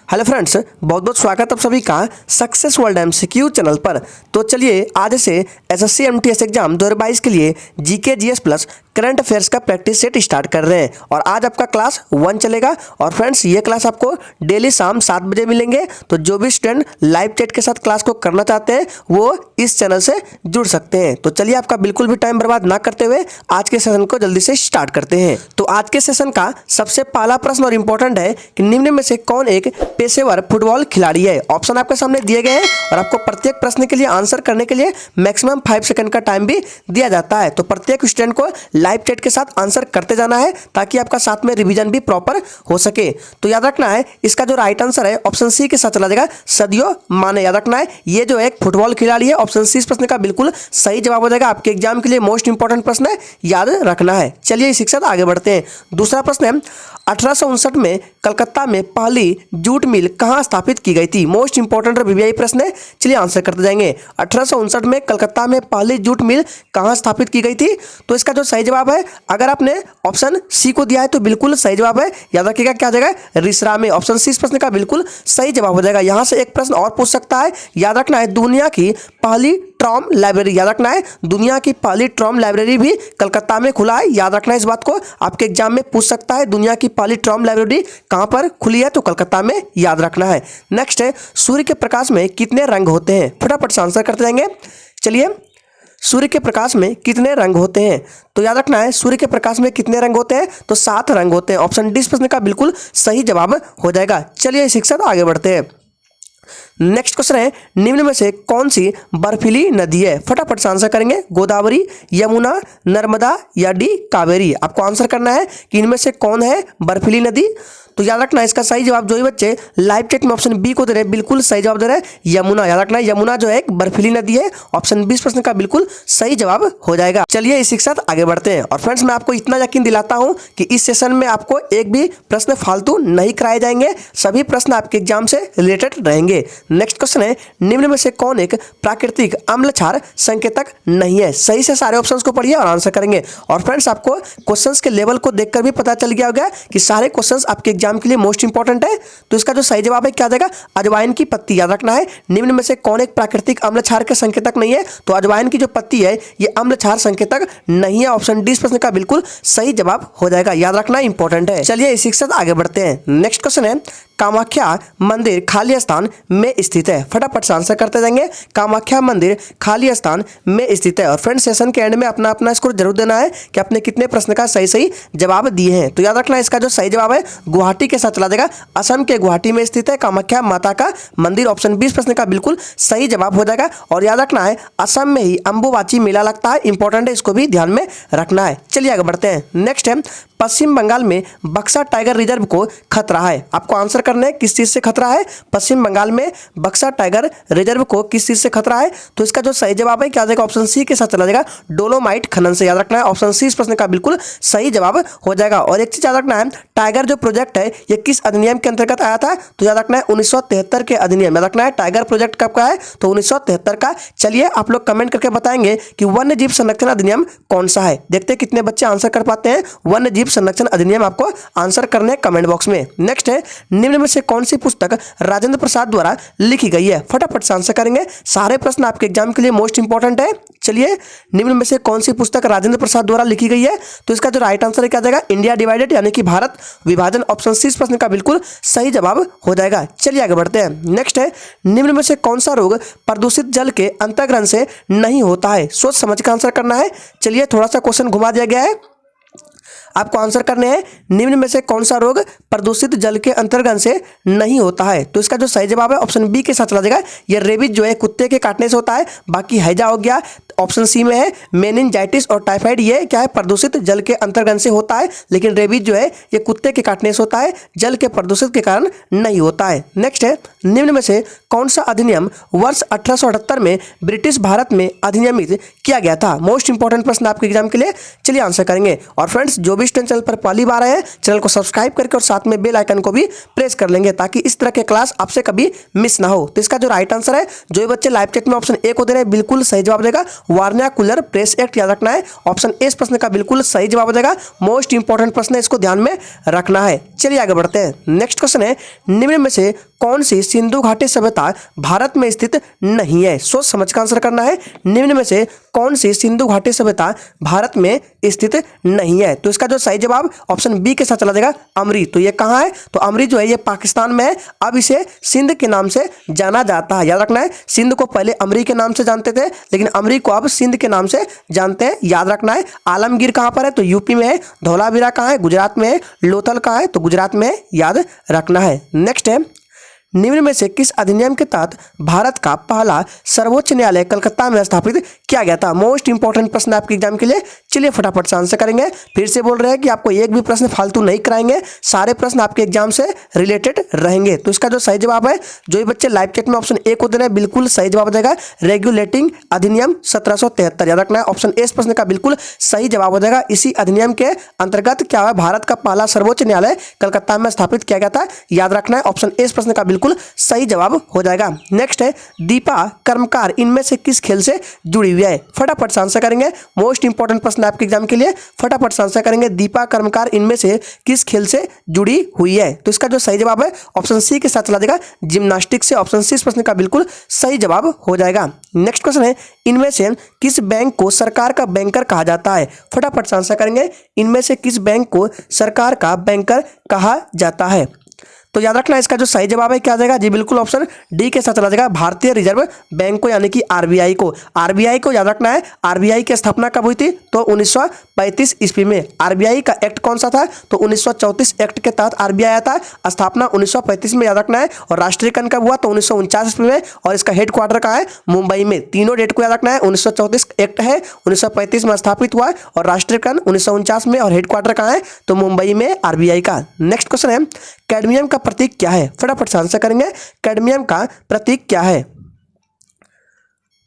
Hello friends, बहुत बहुत स्वागत आप सभी का सक्सेस वर्ल्ड एमसीक्यू चैनल पर। तो चलिए आज से एसएससी एमटीएस एग्जाम 2022 के लिए GK GS plus current affairs का प्रैक्टिस सेट स्टार्ट कर रहे हैं और आज आपका क्लास 1 चलेगा। और फ्रेंड्स ये क्लास आपको डेली शाम 7 बजे मिलेंगे। तो जो भी स्टूडेंट लाइव चैट के साथ क्लास को करना चाहते हैं वो इस चैनल से जुड़ सकते हैं। तो चलिए आपका बिल्कुल भी टाइम बर्बाद ना करते हुए आज के सेशन को जल्दी से स्टार्ट करते हैं। तो आज के सेशन का सबसे पहला प्रश्न और इंपॉर्टेंट है कि निम्न में से कौन एक पेशेवर फुटबॉल खिलाड़ी है। ऑप्शन आपके सामने दिए गए हैं और आपको प्रत्येक प्रश्न के लिए आंसर करने के लिए मैक्सिमम 5 सेकंड का टाइम भी दिया जाता है। तो प्रत्येक स्टूडेंट को लाइव चैट के साथ आंसर करते जाना है ताकि आपका साथ में रिवीजन भी प्रॉपर हो सके। तो याद रखना है इसका जो राइट आंसर है ऑप्शन सी के साथ चला जाएगा, सदियो माने। याद रखना है ये जो एक फुटबॉल खिलाड़ी है। ऑप्शन सी इस प्रश्न का बिल्कुल सही जवाब हो जाएगा। आपके एग्जाम के लिए मोस्ट इंपॉर्टेंट प्रश्न है, याद रखना है। चलिए इसी के साथ आगे बढ़ते हैं। दूसरा प्रश्न है 1859 में कलकत्ता में पहली जूट मिल कहां स्थापित की गई थी। मोस्ट इंपॉर्टेंट वीवीआई प्रश्न है, चलिए आंसर करते जाएंगे। 1859 में कलकत्ता में पहली जूट मिल कहां स्थापित की गई थी। तो इसका जो सही जवाब है, अगर आपने ऑप्शन सी को दिया है तो बिल्कुल सही जवाब है। याद रखिएगा क्या जाएगा, रिसरा में। ऑप्शन सी इस प्रश्न का बिल्कुल सही जवाब हो जाएगा। यहां से एक प्रश्न और पूछ सकता है, याद रखना है दुनिया की पहली ट्रॉम लाइब्रेरी, याद रखना है दुनिया की पहली ट्रॉम लाइब्रेरी भी कलकत्ता में खुला है। याद रखना है इस बात को, आपके एग्जाम में पूछ सकता है दुनिया की पहली ट्रॉम लाइब्रेरी कहां पर खुली है, तो कलकत्ता में, याद रखना है। नेक्स्ट है सूर्य के प्रकाश में कितने रंग होते हैं। फटाफट से आंसर करते जाएंगे। चलिए सूर्य के प्रकाश में कितने रंग होते हैं। तो याद रखना है सूर्य के प्रकाश में कितने रंग होते हैं, तो 7 रंग होते हैं। ऑप्शन डी इस प्रश्न का बिल्कुल सही जवाब हो जाएगा। चलिए इसी के साथ आगे बढ़ते हैं। नेक्स्ट क्वेश्चन है निम्न में से कौन सी बर्फीली नदी है। फटाफट से आंसर करेंगे, गोदावरी, यमुना, नर्मदा या डी कावेरी। आपको आंसर करना है कि इनमें से कौन है बर्फीली नदी। तो याद रखना है इसका सही जवाब, जो ही बच्चे लाइव चैट में ऑप्शन बी को दे रहे हैं बिल्कुल सही जवाब दे रहे हैं, यमुना। याद रखना है यमुना जो है एक बर्फीली नदी है। ऑप्शन बी इस प्रश्न का बिल्कुल सही जवाब हो जाएगा। चलिए इसी के साथ आगे बढ़ते हैं। और फ्रेंड्स मैं आपको इतना यकीन दिलाता हूं कि इस सेशन में आपको एक भी प्रश्न फालतू नहीं कराए जाएंगे, सभी प्रश्न आपके एग्जाम से रिलेटेड रहेंगे। नेक्स्ट क्वेश्चन है निम्न में से कौन एक प्राकृतिक अम्ल क्षार संकेतक नहीं है। सही से सारे ऑप्शंस को पढ़िए और आंसर करेंगे। और फ्रेंड्स आपको क्वेश्चंस के लेवल को देखकर भी पता चल गया होगा कि सारे क्वेश्चंस आपके एग्जाम के लिए मोस्ट इंपॉर्टेंट है। तो इसका जो सही जवाब है क्या जाएगा, अजवाइन की पत्ती। याद रखना है निम्न में से कौन एक प्राकृतिक अम्ल क्षार के संकेतक नहीं है। तो अजवाइन की जो पत्ती है ये अम्ल क्षार संकेतक नहीं है। ऑप्शन डी इस प्रश्न का बिल्कुल सही जवाब हो जाएगा। याद रखना इंपॉर्टेंट है। चलिए इसी के साथ आगे बढ़ते हैं। नेक्स्ट क्वेश्चन है कामाख्या मंदिर खाली स्थान में स्थित है। फटाफट से आंसर करते जाएंगे। कामाख्या मंदिर खाली स्थान में स्थित है। और फ्रेंड सेशन के एंड में अपना अपना स्कोर जरूर देना है कि आपने कितने प्रश्न का सही सही जवाब दिए हैं। तो याद रखना इसका जो सही जवाब है गुवाहाटी के साथ चला जाएगा। असम के गुवाहाटी में स्थित है कामाख्या माता का मंदिर। ऑप्शन 20 प्रश्न का बिल्कुल सही जवाब हो जाएगा। और याद रखना है असम में ही अंबुबाची मेला लगता है, इंपॉर्टेंट है, इसको भी ध्यान में रखना है। चलिए आगे बढ़ते हैं। नेक्स्ट है पश्चिम बंगाल में बक्सा टाइगर रिजर्व को खतरा है। आपको आंसर करना है किस चीज से खतरा है। पश्चिम बंगाल में बक्सा टाइगर रिजर्व को किस चीज से खतरा है। तो इसका जो सही जवाब है क्या जाएगा, ऑप्शन सी के साथ चला जाएगा, डोलोमाइट खनन से। याद रखना है ऑप्शन सी इस प्रश्न का बिल्कुल सही जवाब हो जाएगा। और एक चीज याद रखना है टाइगर जो प्रोजेक्ट है ये किस अधिनियम के अंतर्गत आया था। तो याद रखना है 1973 के अधिनियम। याद रखना है टाइगर प्रोजेक्ट कब का है, तो 1973 का। चलिए आप लोग कमेंट करके बताएंगे कि वन्य जीव संरक्षण अधिनियम कौन सा है। देखते हैं कितने बच्चे आंसर कर पाते हैं। वन्य जीव संरक्षण अधिनियम आपको आंसर करने कमेंट बॉक्स में। नेक्स्ट है निम्न में से कौन सी पुस्तक राजेंद्र प्रसाद द्वारा लिखी गई है। फटाफट से आंसर करेंगे, सारे प्रश्न आपके एग्जाम के लिए मोस्ट इंपॉर्टेंट है। चलिए निम्न में से कौन सी पुस्तक राजेंद्र प्रसाद द्वारा लिखी गई है। तो इसका जो राइट आंसर है क्या जाएगा, इंडिया डिवाइडेड यानी कि भारत विभाजन। ऑप्शन सी इस प्रश्न का बिल्कुल सही जवाब हो जाएगा। चलिए आगे बढ़ते हैं। नेक्स्ट है निम्न में से कौन सा रोग प्रदूषित जल के अंतर्ग्रहण से नहीं होता है। सोच समझ कर आंसर करना है। चलिए थोड़ा सा क्वेश्चन घुमा दिया गया है, आपको आंसर करने हैं निम्न में से कौन सा रोग प्रदूषित जल के अंतर्गत से नहीं होता है। तो इसका जो सही जवाब है ऑप्शन बी के साथ चला जाएगा, ये रेबीज जो है कुत्ते के काटने से होता है। बाकी हैजा हो गया ऑप्शन सी में है, मेनिनजाइटिस और टाइफाइड ये क्या है प्रदूषित जल के अंतर्गत से होता है। लेकिन रेबीज जो है ये कुत्ते के काटने से होता है, जल के प्रदूषित के कारण नहीं होता है। नेक्स्ट है निम्न में से कौन सा अधिनियम वर्ष 1878 में ब्रिटिश भारत में अधिनियमित किया गया था। मोस्ट इंपॉर्टेंट प्रश्न आपके एग्जाम के लिए। चलिए आंसर करेंगे। और फ्रेंड्स जो भी स्टूडेंट चैनल पर पहली बार आए हैं चैनल को सब्सक्राइब करके और साथ में बेल आइकन को भी प्रेस कर लेंगे ताकि इस तरह के क्लास आपसे कभी मिस ना हो। तो इसका जो राइट आंसर है, जो बच्चे लाइव चैट में ऑप्शन ए को दे रहे हैं बिल्कुल सही जवाब देगा, वार्निया-कूलर प्रेस एक्ट। याद रखना है ऑप्शन ए इस प्रश्न का बिल्कुल सही जवाब देगा। मोस्ट इंपॉर्टेंट प्रश्न है, इसको ध्यान में रखना है। चलिए आगे बढ़ते हैं। नेक्स्ट क्वेश्चन है निम्न में से कौन सी सिंधु घाटी सभ्यता भारत में स्थित नहीं है? सोच समझ कर आंसर करना है। निम्न में से कौन सी सिंधु घाटी सभ्यता भारत में स्थित नहीं है? तो इसका जो सही जवाब ऑप्शन बी के साथ चला जाएगा, अमरी। तो ये कहाँ है? तो अमरी जो है ये पाकिस्तान में है। अब इसे सिंध के नाम से जाना जाता है, याद रखना है। सिंध को पहले अमरी के नाम से जानते थे, लेकिन अमरी को अब सिंध के नाम से जानते हैं, याद रखना है। आलमगीर कहाँ पर है? तो यूपी में है। धौलावीरा कहाँ है? गुजरात में है। लोथल कहाँ है? तो गुजरात में है, याद रखना है। नेक्स्ट है, निम्न में से किस अधिनियम के तहत भारत का पहला सर्वोच्च न्यायालय कलकत्ता में स्थापित किया गया था? मोस्ट इंपॉर्टेंट प्रश्न आपके एग्जाम के लिए। चलिए फटाफट से आंसर करेंगे। फिर से बोल रहे हैं कि आपको एक भी प्रश्न फालतू नहीं कराएंगे, सारे प्रश्न आपके एग्जाम से रिलेटेड रहेंगे। तो इसका जो सही जवाब है, जो ये बच्चे लाइव चैट में ऑप्शन ए को दे रहे हैं, बिल्कुल सही जवाब हो जाएगा रेगुलेटिंग अधिनियम 1773, याद रखना है। ऑप्शन ए इस प्रश्न का बिल्कुल सही जवाब हो जाएगा। इसी अधिनियम के अंतर्गत क्या है, भारत का पहला सर्वोच्च न्यायालय कलकत्ता में स्थापित किया गया था, याद रखना है। ऑप्शन ए इस प्रश्न का बिल्कुल सही जवाब हो जाएगा। नेक्स्ट है, दीपा कर्मकार इनमें से किस खेल से जुड़ी हुई है? फटाफट से आंसर करेंगे। मोस्ट इंपॉर्टेंट प्रश्न आपके एग्जाम के लिए, फटाफट से आंसर करेंगे। दीपा कर्मकार इनमें से किस खेल से जुड़ी हुई है? तो इसका जो सही जवाब है ऑप्शन सी के साथ चला जाएगा, जिम्नास्टिक से। ऑप्शन सी इस प्रश्न का बिल्कुल सही जवाब हो जाएगा। नेक्स्ट क्वेश्चन है, इनमें से किस बैंक को सरकार का बैंकर कहा जाता है? फटाफट से आंसर करेंगे। इनमें से किस बैंक को सरकार का बैंकर कहा जाता है? तो याद रखना, इसका जो सही जवाब है क्या आ जाएगा जी, बिल्कुल ऑप्शन डी के साथ चला जाएगा, भारतीय रिजर्व बैंक को, यानी कि आरबीआई को। आरबीआई को याद रखना है। आरबीआई की स्थापना कब हुई थी? तो 1935 ईस्वी में। आरबीआई का एक्ट कौन सा था? तो 1934 एक्ट के तहत आरबीआई आया था। स्थापना 1935 में, याद रखना है। और राष्ट्रीयकरण कब हुआ? तो 1949 ईस्वी में। और इसका हेडक्वार्टर कहाँ है? मुंबई में। तीनों डेट को याद रखना है। 1934 एक्ट है, 1935 में स्थापित हुआ, और राष्ट्रीयकरण 1949 में, और हेडक्वार्टर कहाँ है? तो मुंबई में आरबीआई का। नेक्स्ट क्वेश्चन है, कैडमियम का प्रतीक क्या है? फटाफट से आंसर करेंगे। कैडमियम का प्रतीक क्या है?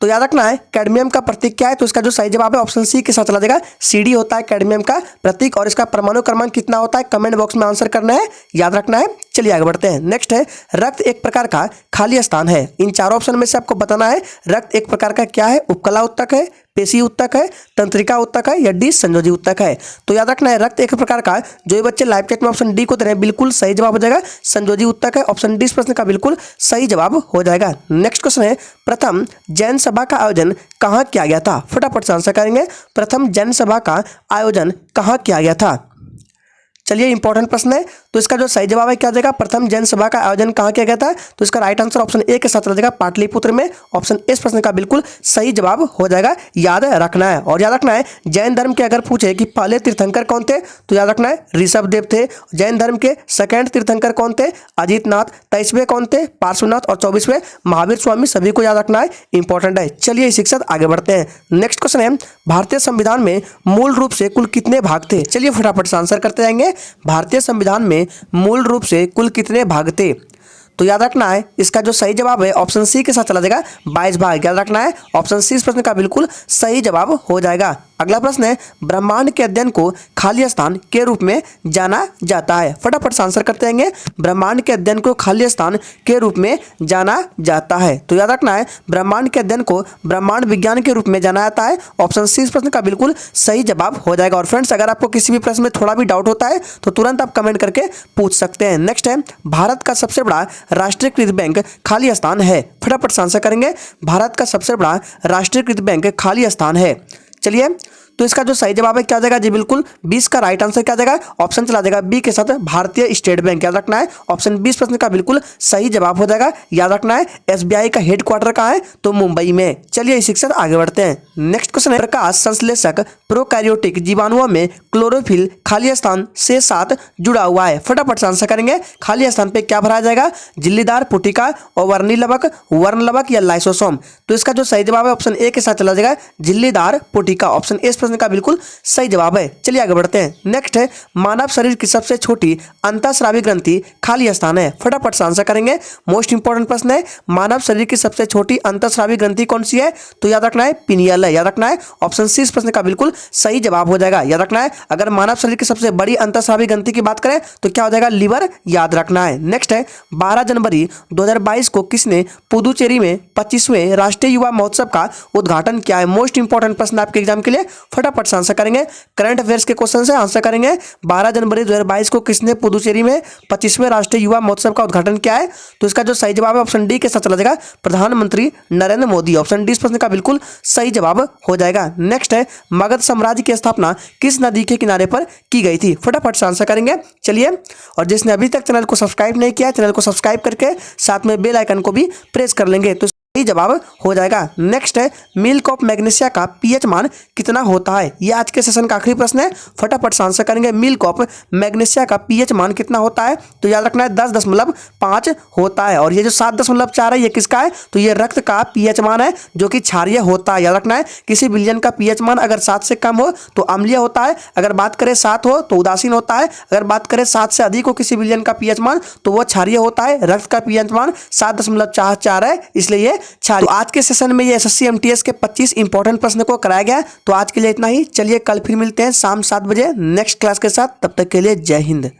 तो याद रखना है, कैडमियम का प्रतीक क्या है? तो इसका जो सही जवाब है ऑप्शन सी के साथ चला जाएगा, सीडी होता है कैडमियम का प्रतीक। और इसका परमाणु क्रमांक कितना होता है? कमेंट बॉक्स में आंसर करना है, याद रखना है। चलिए आगे बढ़ते हैं। नेक्स्ट है, रक्त एक प्रकार का खाली स्थान है। इन चारों ऑप्शन में से आपको बताना है रक्त एक प्रकार का क्या है? उपकला उत्तक है, पेशी उत्तक है, तंत्रिका उत्तक है, या डी संयोजी उत्तक है? तो याद रखना है, रक्त एक प्रकार का, जो ये बच्चे लाइव चैट में ऑप्शन डी को दे रहे हैं, बिल्कुल सही जवाब हो जाएगा, संयोजी उत्तक है। ऑप्शन डी इस प्रश्न का बिल्कुल सही जवाब हो जाएगा। नेक्स्ट क्वेश्चन है, प्रथम जैन सभा का आयोजन कहाँ किया गया था? फटाफट से आंसर करेंगे। प्रथम जैन सभा का आयोजन कहाँ किया गया था? चलिए इंपॉर्टेंट प्रश्न है। तो इसका जो सही जवाब है क्या आ जाएगा? प्रथम जैन सभा का आयोजन कहाँ किया गया था? तो इसका राइट आंसर ऑप्शन ए के साथ आ जाएगा, पाटलिपुत्र में। ऑप्शन इस प्रश्न का बिल्कुल सही जवाब हो जाएगा, याद रखना है। और याद रखना है, जैन धर्म के अगर पूछे कि पहले तीर्थंकर कौन थे, तो याद रखना है ऋषभ देव थे। जैन धर्म के सेकंड तीर्थंकर कौन थे? अजीत नाथ। 23वें कौन थे? पार्श्वनाथ। और 24वें महावीर स्वामी। सभी को याद रखना है, इंपॉर्टेंट है। चलिए इसी के साथ आगे बढ़ते हैं। नेक्स्ट क्वेश्चन है, भारतीय संविधान में मूल रूप से कुल कितने भाग थे? चलिए फटाफट से आंसर करते जाएंगे। भारतीय संविधान में मूल रूप से कुल कितने भाग थे? तो याद रखना है, इसका जो सही जवाब है ऑप्शन सी के साथ चला जाएगा, 22 भाग। याद रखना है, ऑप्शन सी इस प्रश्न का बिल्कुल सही जवाब हो जाएगा। अगला प्रश्न है, ब्रह्मांड के अध्ययन को खाली स्थान के रूप में जाना जाता है। फटाफट से आंसर करते हैं। ब्रह्मांड के अध्ययन को खाली स्थान के रूप में जाना जाता है। तो याद रखना है, ब्रह्मांड के अध्ययन को ब्रह्मांड विज्ञान के रूप में जाना जाता है। ऑप्शन सी इस प्रश्न का बिल्कुल सही जवाब हो जाएगा। और फ्रेंड्स, अगर आपको किसी भी प्रश्न में थोड़ा भी डाउट होता है तो तुरंत आप कमेंट करके पूछ सकते हैं। नेक्स्ट है, भारत का सबसे बड़ा राष्ट्रीयकृत बैंक खाली स्थान है। फटाफट से आंसर करेंगे। भारत का सबसे बड़ा राष्ट्रीयकृत बैंक खाली स्थान है। चलिए, तो इसका जो सही जवाब है क्या आ जाएगा जी, बिल्कुल 20 का राइट आंसर क्या आ जाएगा? ऑप्शन चला जाएगा बी के साथ, भारतीय स्टेट बैंक। याद रखना है, ऑप्शन 20 प्रश्न का बिल्कुल सही जवाब हो जाएगा। याद रखना है, एसबीआई का हेडक्वार्टर कहाँ है? तो मुंबई में। चलिए इसी के साथ आगे बढ़ते हैं। नेक्स्ट क्वेश्चन है, प्रकाश संश्लेषक प्रोकैरियोटिक जीवाणुओं में क्लोरोफिल खाली स्थान से साथ जुड़ा हुआ है। फटाफट से आंसर करेंगे। खाली स्थान पे क्या भरा जाएगा? झिल्लीदार पुटिका, और वर्णी लवक, वर्ण लवक, या लाइसोसोम? तो इसका जो सही जवाब है ऑप्शन ए के साथ चला जाएगा, झिल्लीदार पुटिका। ऑप्शन ए प्रश्न का बिल्कुल सही जवाब है। चलिए आगे बढ़ते हैं। नेक्स्ट है, मानव शरीर की सबसे छोटी अंतःस्रावी ग्रंथि खाली स्थान है। फटाफट से आंसर करेंगे। मोस्ट इंपॉर्टेंट प्रश्न है, मानव शरीर की सबसे छोटी अंतःस्रावी ग्रंथि कौन सी है? तो याद रखना है, पिनियल है। याद रखना है, ऑप्शन सी इस प्रश्न का बिल्कुल सही जवाब हो जाएगा। याद रखना है, अगर मानव शरीर की सबसे बड़ी अंतःस्रावी ग्रंथि की बात करें तो क्या हो जाएगा? लीवर। याद रखना है। नेक्स्ट है, 12 जनवरी 2022 को किसने पुदुचेरी में 25वें राष्ट्रीय युवा महोत्सव का उद्घाटन किया है? मोस्ट इंपॉर्टेंट प्रश्न आपके एग्जाम के लिए, फटाफट से आंसर करेंगे। करंट अफेयर्स के क्वेश्चन से आंसर करेंगे। 12 जनवरी 2022 को किसने पुदुचेरी में 25वें राष्ट्रीय युवा महोत्सव का उद्घाटन किया है? तो इसका जो सही जवाब है ऑप्शन डी के साथ चला जाएगा, प्रधानमंत्री नरेंद्र मोदी। ऑप्शन डी इस प्रश्न का बिल्कुल सही जवाब हो जाएगा। नेक्स्ट है, मगध साम्राज्य की स्थापना किस नदी के किनारे पर की गई थी? फटाफट से आंसर करेंगे। चलिए, और जिसने अभी तक चैनल को सब्सक्राइब नहीं किया, चैनल को सब्सक्राइब करके साथ में बेल आइकन को भी प्रेस कर लेंगे तो सही जवाब हो जाएगा। नेक्स्ट है, मिल्क ऑफ मैग्नीशिया का पीएच मान कितना होता है? ये आज के सेशन का आखिरी प्रश्न है, फटाफट से आंसर करेंगे। मिल्क ऑफ मैग्नीशिया का पीएच मान कितना होता है? तो याद रखना है 10.5 होता है। और ये जो 7.4 है ये किसका है? तो ये रक्त का पीएच मान है जो कि क्षारीय होता है। याद रखना है, किसी विलयन का पीएच मान अगर 7 से कम हो तो अम्लीय होता है, अगर बात करें 7 हो तो उदासीन होता है, अगर बात करें 7 से अधिक हो किसी विलयन का पीएच मान तो वो क्षारीय होता है। रक्त का पीएच मान 7.44 है, इसलिए ये क्षारीय। तो आज के सेशन में ये एसएससी एमटीएस के 25 इंपॉर्टेंट प्रश्न को कराया गया। तो आज के लिए इतना ही। चलिए, कल फिर मिलते हैं शाम 7 बजे नेक्स्ट क्लास के साथ। तब तक के लिए जय हिंद।